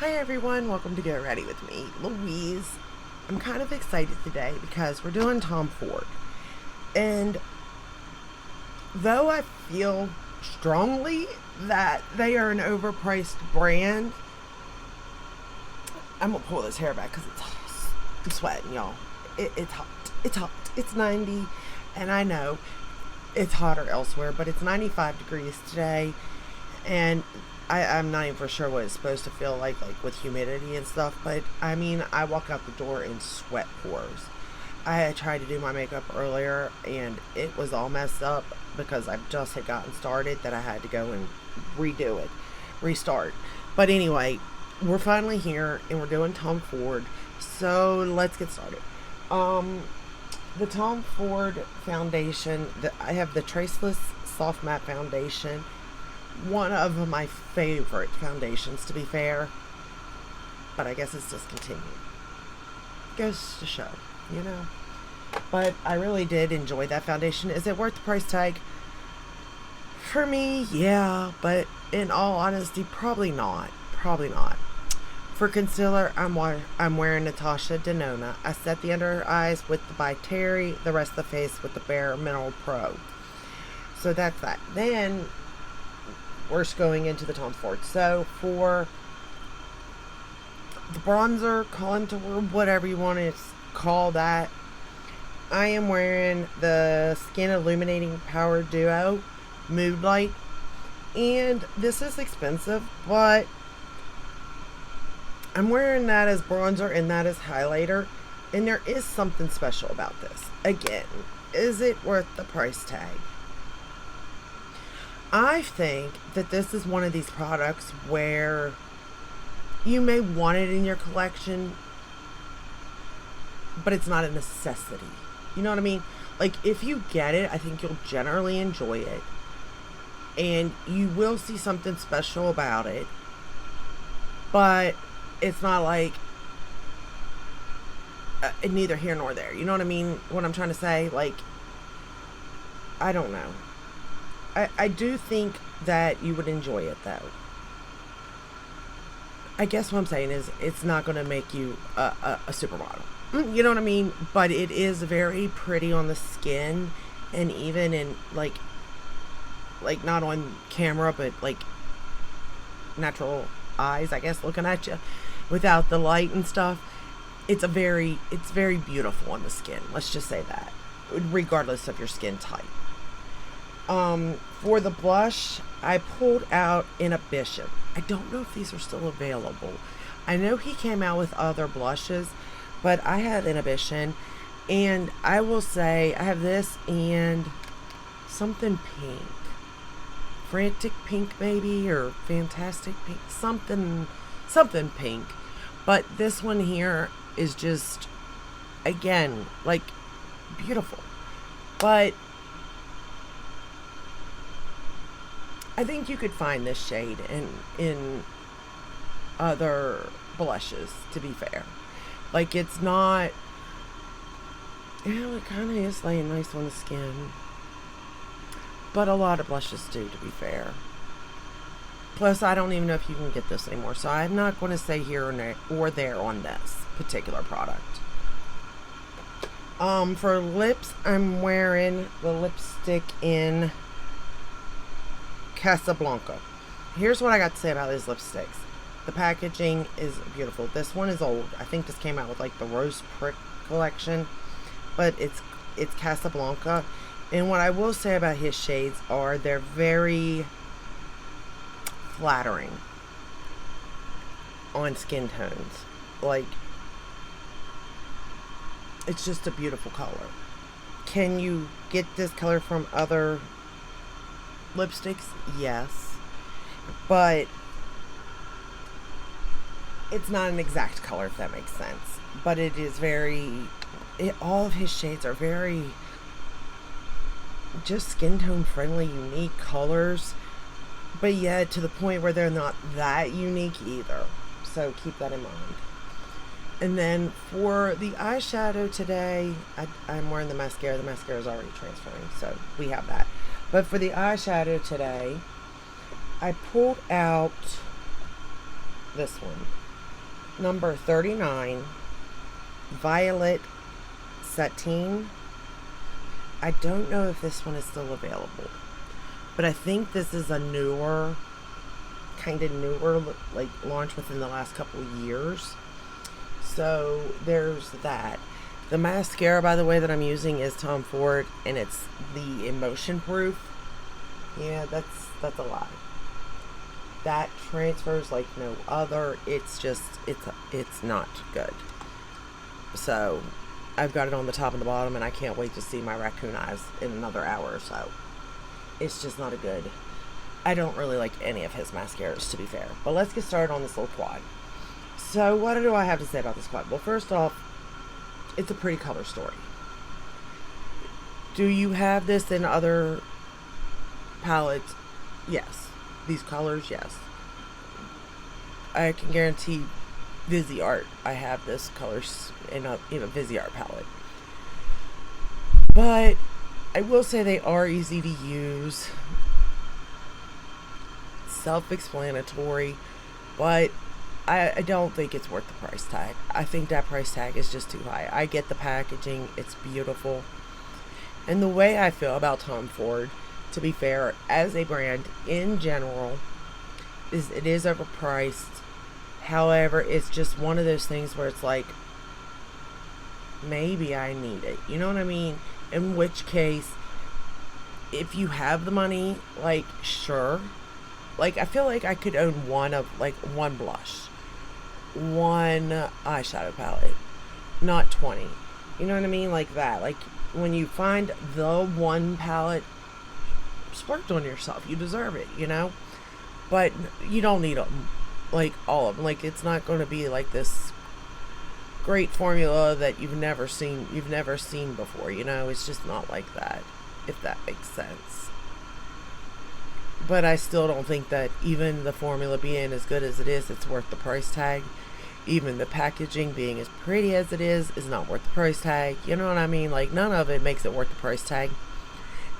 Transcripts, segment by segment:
Hi everyone, welcome to Get Ready with me, Louise. I'm kind of excited today because we're doing Tom Ford. And though I feel strongly that they are an overpriced brand, I'm gonna pull this hair back because it's hot. I'm sweating, y'all. It's hot. It's hot. It's 90, and I know it's hotter elsewhere, but it's 95 degrees today, and I'm not even for sure what it's supposed to feel like with humidity and stuff. But I mean, I walk out the door in sweat pores. I tried to do my makeup earlier, and it was all messed up because I just had gotten started that I had to go and redo it, restart. But anyway, we're finally here, and we're doing Tom Ford. So let's get started. Um, the Tom Ford foundation. I have the Traceless Soft Matte Foundation, one of my favorite foundations, to be fair, but I guess it's discontinued. Goes to show, you know. But I really did enjoy that foundation. Is it worth the price tag? For me, yeah, but in all honesty, probably not. Probably not. For concealer, I'm wearing Natasha Denona. I set the under eyes with the by Terry, the rest of the face with the Bare Mineral Pro. So that's that. Then we're just going into the Tom Ford. So for the bronzer, contour, whatever you want to call that, I am wearing the Skin Illuminating Power Duo Mood Light. And this is expensive, but I'm wearing that as bronzer and that as highlighter. And there is something special about this. Again, is it worth the price tag? I think that this is one of these products where you may want it in your collection, but it's not a necessity. You know what I mean? Like, if you get it, I think you'll generally enjoy it. And you will see something special about it. But it's not like neither here nor there. You know what I mean? What I'm trying to say? Like, I don't know. I do think that you would enjoy it, though. I guess what I'm saying is it's not going to make you a supermodel. You know what I mean? But it is very pretty on the skin, and even in, like not on camera, but, like, natural eyes, I guess, looking at you without the light and stuff. It's very beautiful on the skin. Let's just say that, regardless of your skin type. For the blush, I pulled out Inhibition. I don't know if these are still available. I know he came out with other blushes, but I had Inhibition, and I will say I have this and something pink. Frantic pink maybe, or fantastic pink, something pink. But this one here is just, again, like, beautiful. But I think you could find this shade in other blushes, to be fair. Like, it's not, it kind of is laying nice on the skin. But a lot of blushes do, to be fair. Plus, I don't even know if you can get this anymore. So I'm not going to say here or there on this particular product. For lips, I'm wearing the lipstick in Casablanca. Here's what I got to say about these lipsticks. The packaging is beautiful. This one is old. I think this came out with like the Rose Prick collection, but it's Casablanca. And what I will say about his shades are they're very flattering on skin tones. Like, it's just a beautiful color. Can you get this color from other lipsticks? Yes, but it's not an exact color, if that makes sense. But it is all of his shades are very just skin tone friendly, unique colors, but yet to the point where they're not that unique either. So keep that in mind. And then for the eyeshadow today, I'm wearing the mascara. The mascara is already transferring, so we have that. But for the eyeshadow today, I pulled out this one. Number 39, Violet Sateen. I don't know if this one is still available, but I think this is a kind of newer, like launch within the last couple of years. So there's that. The mascara, by the way, that I'm using is Tom Ford, and it's the Emotion Proof. Yeah, that's a lie. That transfers like no other. It's just it's not good. So I've got it on the top and the bottom, and I can't wait to see my raccoon eyes in another hour or so. It's just not a good. I don't really like any of his mascaras, to be fair. But let's get started on this little quad. So what do I have to say about this quad? Well, first off, it's a pretty color story. Do you have this in other palettes? Yes. These colors, yes. I can guarantee Vizzy Art, I have this colors in a Vizzy Art palette. But I will say they are easy to use, self-explanatory, but I don't think it's worth the price tag. I think that price tag is just too high. I get the packaging, it's beautiful. And the way I feel about Tom Ford, to be fair, as a brand in general, is it is overpriced. However, it's just one of those things where it's like, maybe I need it. You know what I mean? In which case, if you have the money, like, sure. Like, I feel like I could own one blush, one eyeshadow palette, not 20. You know what I mean? Like that. Like, when you find the one palette, splurge on yourself. You deserve it, you know? But you don't need them, like, all of them. Like, it's not going to be like this great formula that you've never seen before, you know? It's just not like that, if that makes sense. But I still don't think that even the formula being as good as it is, it's worth the price tag. Even the packaging being as pretty as it is not worth the price tag. You know what I mean? Like, none of it makes it worth the price tag.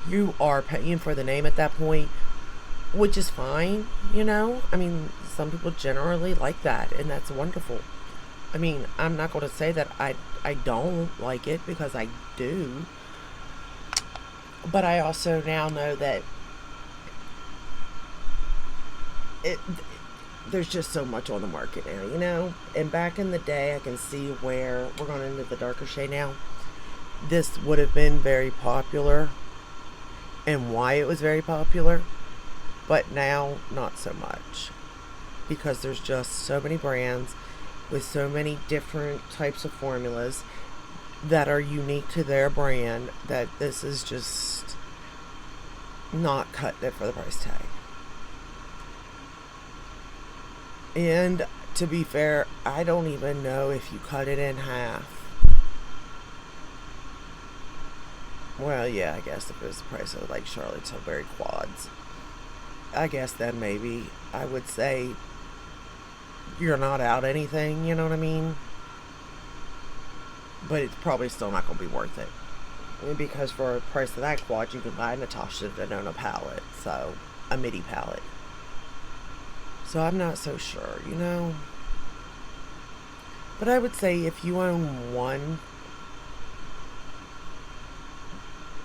You are paying for the name at that point, which is fine, you know? I mean, some people generally like that, and that's wonderful. I mean, I'm not going to say that I don't like it, because I do. But I also now know that there's just so much on the market now, you know? And back in the day, I can see where we're going into the darker shade now. This would have been very popular, and why it was very popular, but now not so much, because there's just so many brands with so many different types of formulas that are unique to their brand, that this is just not cutting it for the price tag. And to be fair, I don't even know if you cut it in half. Well, yeah, I guess if it was the price of like Charlotte Tilbury quads, I guess then maybe I would say you're not out anything, you know what I mean? But it's probably still not going to be worth it. Because for the price of that quad, you can buy a Natasha Denona palette, so a midi palette. So I'm not so sure, you know? But I would say if you own one,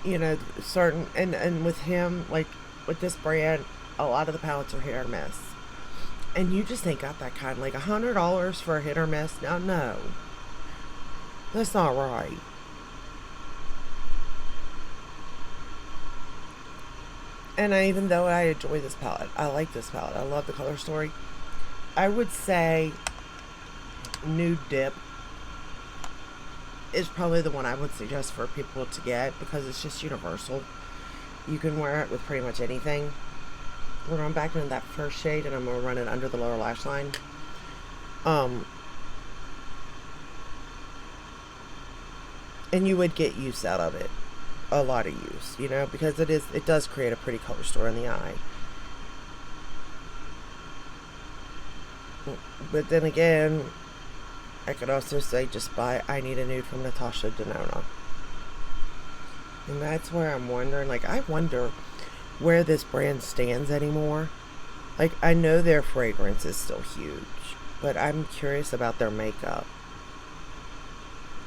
you know, certain, and with him, like, with this brand, a lot of the palettes are hit or miss. And you just ain't got that kind. Like, $100 for a hit or miss? Now, no. That's not right. And even though I enjoy this palette, I like this palette, I love the color story, I would say Nude Dip is probably the one I would suggest for people to get, because it's just universal. You can wear it with pretty much anything. We're going back into that first shade, and I'm going to run it under the lower lash line. And you would get use out of it. A lot of use, you know, because it does create a pretty color story in the eye. But then again, I could also say just buy I Need a Nude from Natasha Denona. And that's where I'm wondering, like, I wonder where this brand stands anymore. Like, I know their fragrance is still huge. but I'm curious about their makeup.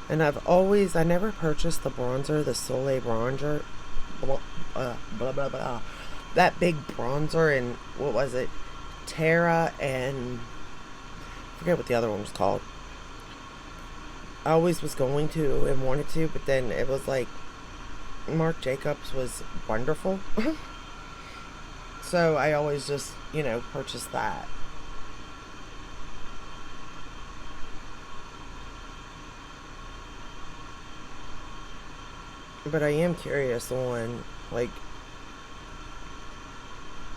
And I never purchased the bronzer, the Soleil bronzer, blah, blah, blah, blah. That big bronzer, and what was it? Terra, and I forget what the other one was called. I always was going to and wanted to, but then it was like Marc Jacobs was wonderful. So I always just, purchased that. But I am curious on, like,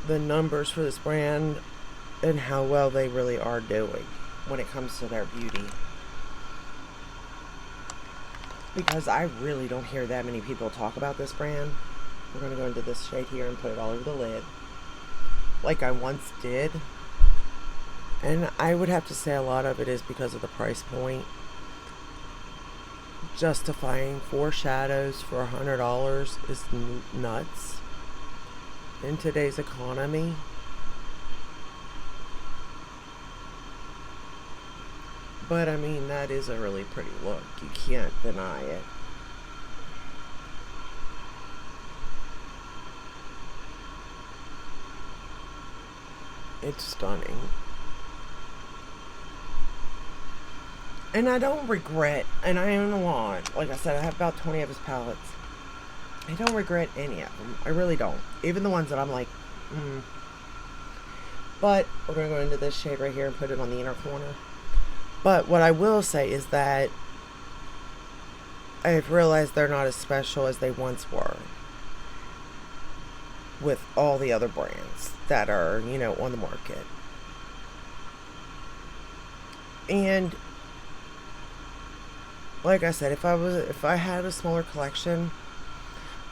the numbers for this brand and how well they really are doing when it comes to their beauty. Because I really don't hear that many people talk about this brand. We're going to go into this shade here and put it all over the lid, like I once did. And I would have to say a lot of it is because of the price point. Justifying 4 shadows for $100 is nuts in today's economy. But I mean, that is a really pretty look. You can't deny it. It's stunning. And I don't regret, and I own a lot. Like I said, I have about 20 of his palettes. I don't regret any of them. I really don't. Even the ones that I'm like, But we're going to go into this shade right here and put it on the inner corner. But what I will say is that I've realized they're not as special as they once were with all the other brands that are, on the market. And like I said, if I had a smaller collection,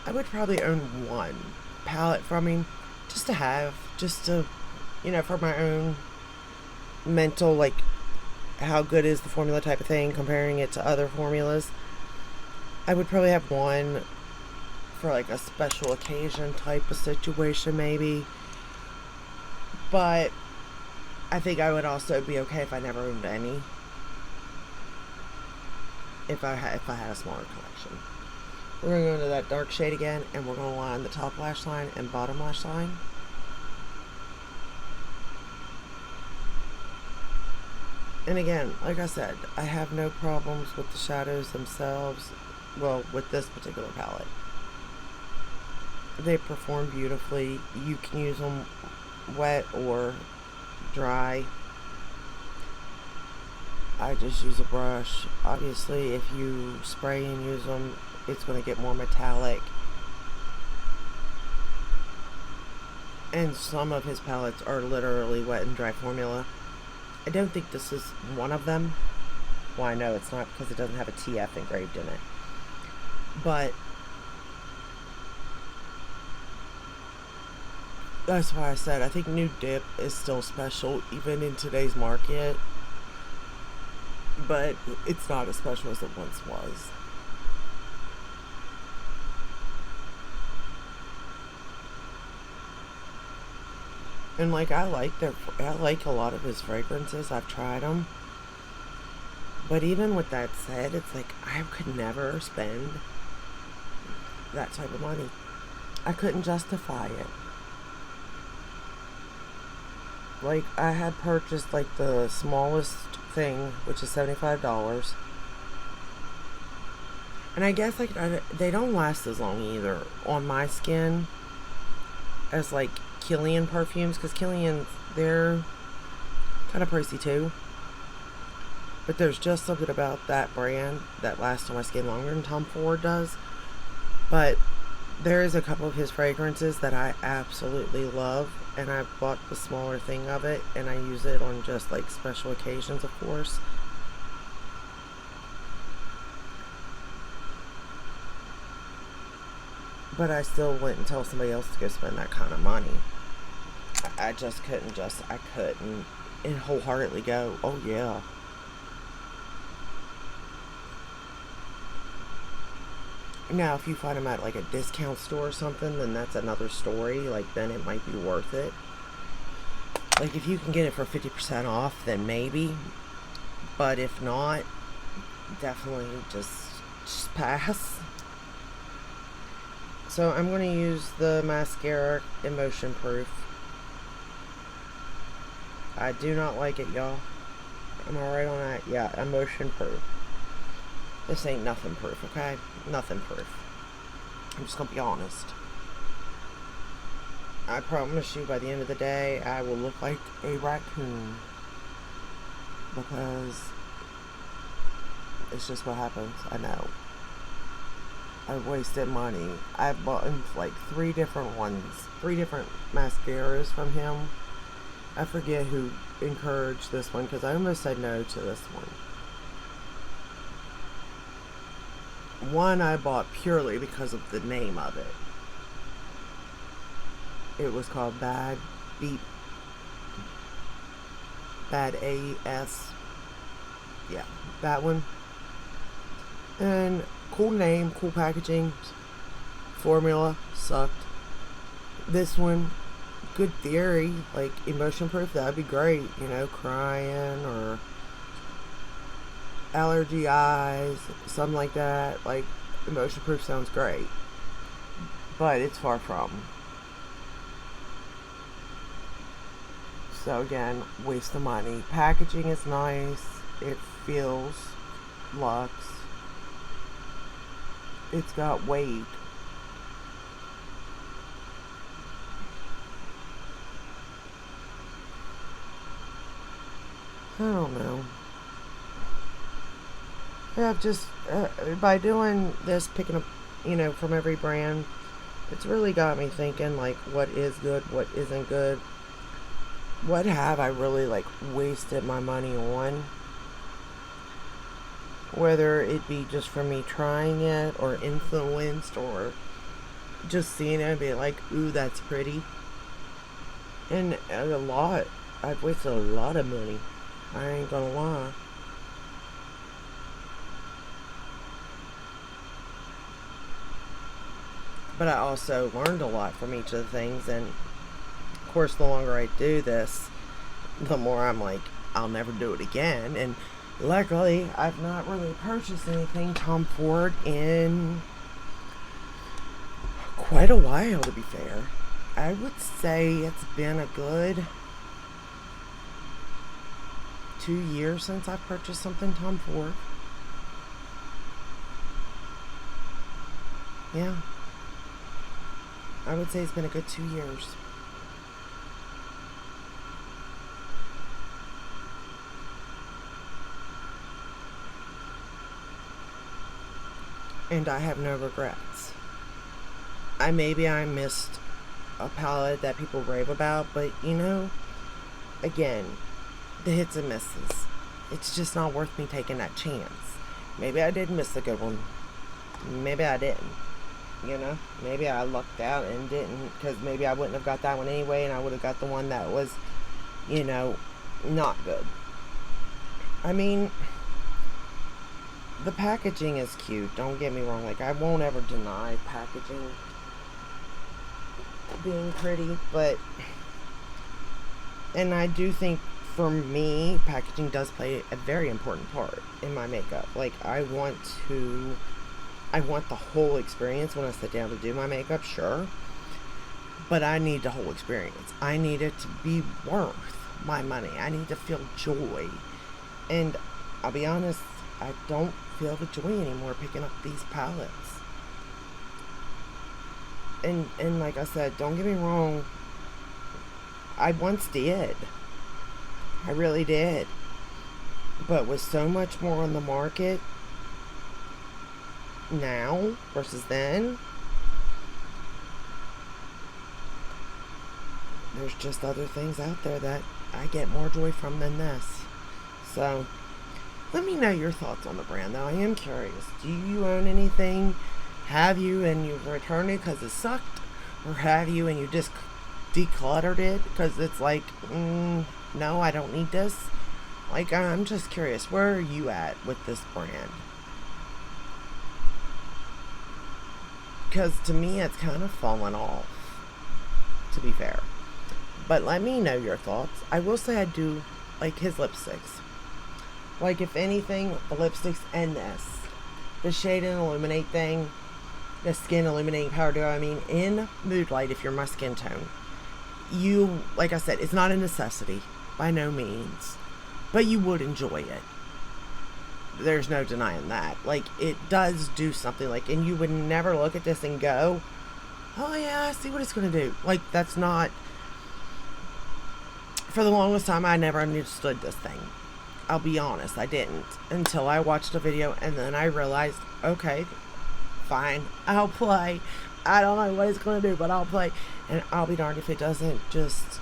I would probably own one palette from him just to, for my own mental, like, how good is the formula type of thing, comparing it to other formulas. I would probably have one for like a special occasion type of situation maybe. But I think I would also be okay if I never owned any. If I had a smaller collection. We're going to go into that dark shade again, and we're going to line the top lash line and bottom lash line. And again, like I said, I have no problems with the shadows themselves. Well, with this particular palette. They perform beautifully. You can use them wet or dry. I just use a brush. Obviously, if you spray and use them, it's going to get more metallic. And some of his palettes are literally wet and dry formula. I don't think this is one of them. Well, I know it's not because it doesn't have a TF engraved in it. But that's why I said I think Nude Dip is still special even in today's market. But it's not as special as it once was. And like I like a lot of his fragrances. I've tried them. But even with that said, it's like I could never spend that type of money. I couldn't justify it. Like I had purchased like the smallest thing, which is $75. And I guess like they don't last as long either on my skin as like Kilian perfumes, because Kilian, they're kind of pricey too. But there's just something about that brand that lasts on my skin longer than Tom Ford does. But there is a couple of his fragrances that I absolutely love, and I bought the smaller thing of it, and I use it on just like special occasions, of course. But I still wouldn't tell somebody else to go spend that kind of money. I couldn't and wholeheartedly go, oh yeah. Now, if you find them at like a discount store or something, then that's another story. Like, then it might be worth it. Like, if you can get it for 50% off, then maybe. But if not, definitely just pass. So I'm going to use the mascara Emotion Proof. I do not like it, y'all. Am I right on that? Yeah, Emotion Proof. This ain't nothing proof, okay? Nothing proof. I'm just going to be honest. I promise you, by the end of the day, I will look like a raccoon. Because it's just what happens. I know. I wasted money. I bought like 3 different ones. 3 different mascaras from him. I forget who encouraged this one, because I almost said no to this one. One I bought purely because of the name of it. It was called Bad AS. Yeah, that one. And cool name, cool packaging. Formula sucked. This one, good theory, like Emotion Proof, that'd be great. You know, crying or allergy eyes, something like that. Like, Emotion Proof sounds great. But it's far from. So again, waste of money. Packaging is nice. It feels luxe. It's got weight. I don't know. Yeah, I've just by doing this, picking up, from every brand, it's really got me thinking, like, what is good, what isn't good, what have I really, like, wasted my money on, whether it be just for me trying it, or influenced, or just seeing it and be like, ooh, that's pretty. And I've wasted a lot of money, I ain't gonna lie. But I also learned a lot from each of the things, and of course, the longer I do this, the more I'm like, I'll never do it again. And luckily, I've not really purchased anything Tom Ford in quite a while, to be fair. I would say it's been a good 2 years since I've purchased something Tom Ford. Yeah. I would say it's been a good 2 years. And I have no regrets. Maybe I missed a palette that people rave about, but again, the hits and misses. It's just not worth me taking that chance. Maybe I did miss a good one. Maybe I didn't. Maybe I lucked out and didn't, because maybe I wouldn't have got that one anyway, and I would have got the one that was, not good. I mean, the packaging is cute, don't get me wrong. Like, I won't ever deny packaging being pretty, and I do think, for me, packaging does play a very important part in my makeup. Like, I want the whole experience when I sit down to do my makeup, sure. But I need the whole experience. I need it to be worth my money. I need to feel joy. And I'll be honest, I don't feel the joy anymore picking up these palettes. And like I said, don't get me wrong, I once did. I really did. But with so much more on the market now versus then, there's just other things out there that I get more joy from than this. So let me know your thoughts on the brand, though. I am curious. Do you own anything? Have you and you've returned it because it sucked? Or have you and you just decluttered it because it's like, no, I don't need this? Like, I'm just curious. Where are you at with this brand? Because to me, it's kind of fallen off, to be fair. But let me know your thoughts. I will say I do like his lipsticks. Like, if anything, the lipsticks and this. The Shade and Illuminate thing. The Skin Illuminating Powder, in Mood Light, if you're my skin tone. You, like I said, it's not a necessity. By no means. But you would enjoy it. There's no denying that. Like, it does do something. Like, and you would never look at this and go, oh yeah, I see what it's going to do. Like, that's not... For the longest time, I never understood this thing. I'll be honest, I didn't. Until I watched a video, and then I realized, okay, fine, I'll play. I don't know what it's going to do, but I'll play. And I'll be darned if it doesn't just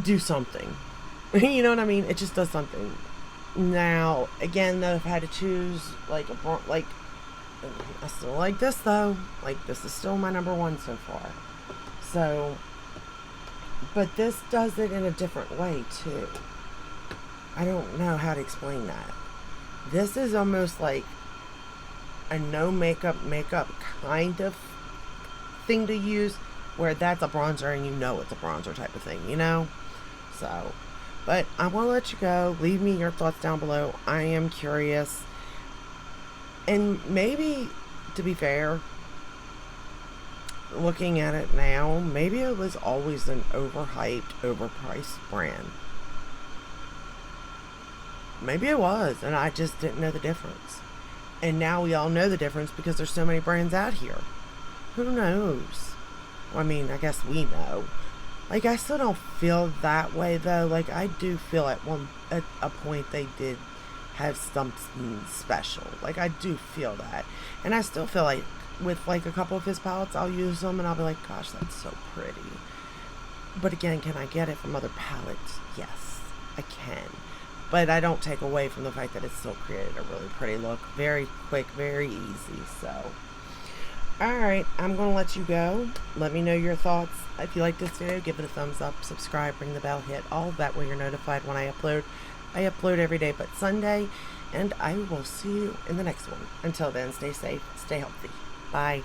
do something. You know what I mean? It just does something. Now, again, though, if I had to choose, I still like this, though. Like, this is still my number one so far. So, but this does it in a different way, too. I don't know how to explain that. This is almost like a no makeup kind of thing to use, where that's a bronzer and you know it's a bronzer type of thing, you know? So, but I want to let you go. Leave me your thoughts down below. I am curious. And maybe, to be fair, looking at it now, maybe it was always an overhyped, overpriced brand. Maybe it was, and I just didn't know the difference. And now we all know the difference because there's so many brands out here. Who knows? Well, I guess we know. Like, I still don't feel that way, though. Like, I do feel at a point they did have something special. Like, I do feel that. And I still feel like with, like, a couple of his palettes, I'll use them and I'll be like, gosh, that's so pretty. But again, can I get it from other palettes? Yes, I can. But I don't take away from the fact that it still created a really pretty look. Very quick, very easy, so. Alright, I'm going to let you go. Let me know your thoughts. If you like this video, give it a thumbs up, subscribe, ring the bell, hit all of that where you're notified when I upload. I upload every day but Sunday, and I will see you in the next one. Until then, stay safe, stay healthy. Bye.